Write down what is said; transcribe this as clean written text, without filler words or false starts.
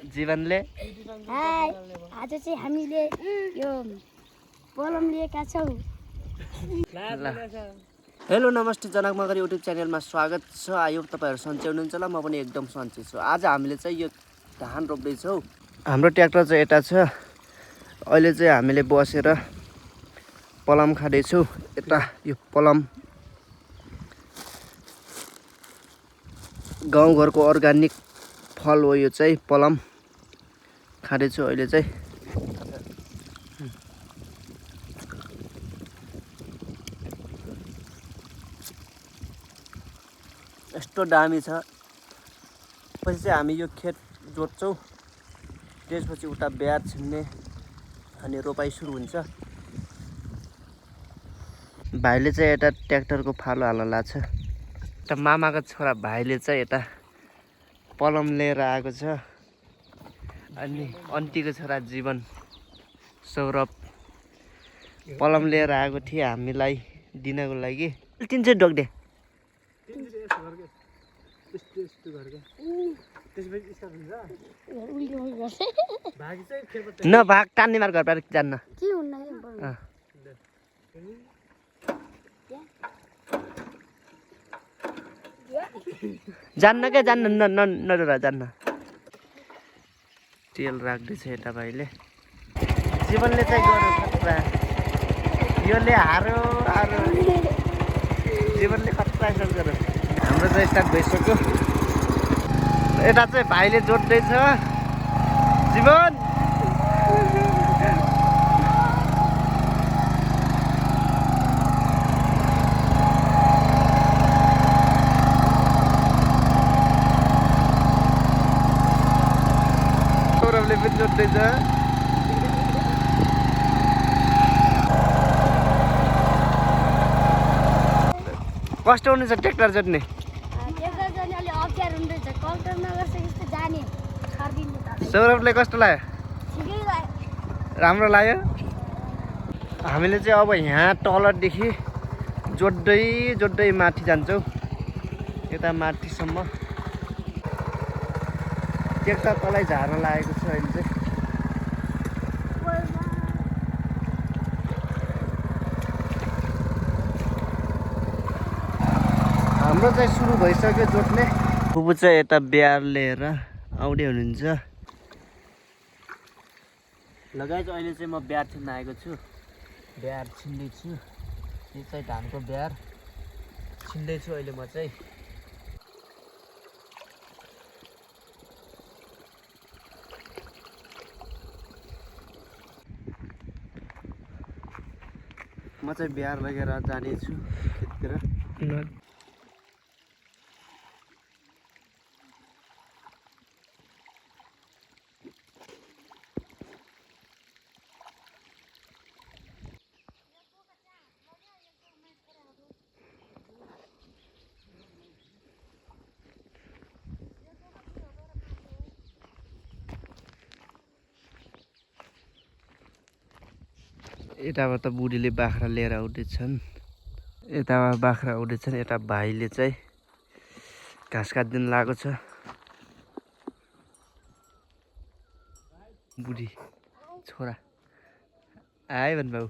जीवनले आज चाहिँ हामीले यो पलम लिएका छौँ। हेलो नमस्ते जनक मगर युट्युब च्यानलमा स्वागत छ। आयो तपाईहरु सन्चै हुनुहुन्छ होला, म पनि एकदम सन्चै छु। आज हामीले चाहिँ यो धान रोप्दै छौँ। हाम्रो ट्र्याक्टर चाहिँ यता छ। अहिले चाहिँ हामीले बसेर पलम खाँदै छौँ। यता यो पलम गाउँघरको अर्गानिक फल हो। यो चाहिँ पलम खाँदै छु अहिले चाहिँ। यस्तो दामी छ। पछि चाहिँ हामी यो खेत जोत्छौँ, त्यसपछि उता ब्यार छिन्ने अनि रोपाइ सुरु हुन्छ। भाइले चाहिँ यता ट्र्याक्टरको फालो हाल्न लाग्छ। यता मामाको छोरा भाइले चाहिँ यता पलम लिएर आएको छ। अनि अन्टीको छोरा जीवन सौरभ पलम लिएर आएको थिए हामीलाई दिनको लागि। तिन चाहिँ डोक्दे न भाग टान्ने मार घर बार जान्न जान्न क्या जान्न नडरा जान्न। तेल राख्दैछ यता भाइले। जीवनले चाहिँ गर्नु खतरा, योले हारो हारो जीवनले खतरा गर्नु। हाम्रो चाहिँ स्टार्ट भइसक्यो। यता चाहिँ भाइले जोड्दैछ। जीवन सौरभले पनि जोड्दैछ। कस्तो हुनुहुन्छ ट्र्याक्टर जोड्ने? सौरभले कस्तो लाग्यो? राम्रो लाग्यो। हामीले चाहिँ अब यहाँ तलदेखि जोड्दै जोड्दै माथि जान्छौँ, यता माथिसम्म। ट्र्याक्टर तलै झार्न लागेको छ अहिले चाहिँ। हाम्रो चाहिँ सुरु भइसक्यो जोड्ने। फुपू चाहिँ यता ब्यार लिएर आउँदै हुनुहुन्छ। लगाइ चाहिँ अहिले चाहिँ म ब्यार छिन्न आएको छु। ब्यार छिन्दैछु। यो चाहिँ धानको ब्यार छिन्दैछु अहिले म चाहिँ। म चाहिँ ब्यार लगेर जानेछु खेततिर। यताबाट बुढीले बाख्रा लिएर आउँदैछन्। यताबाट बाख्रा आउँदैछन्। यता भाइले चाहिँ घाँस काटिदिन लागेको छ। बुढी छोरा आयो भने बाबु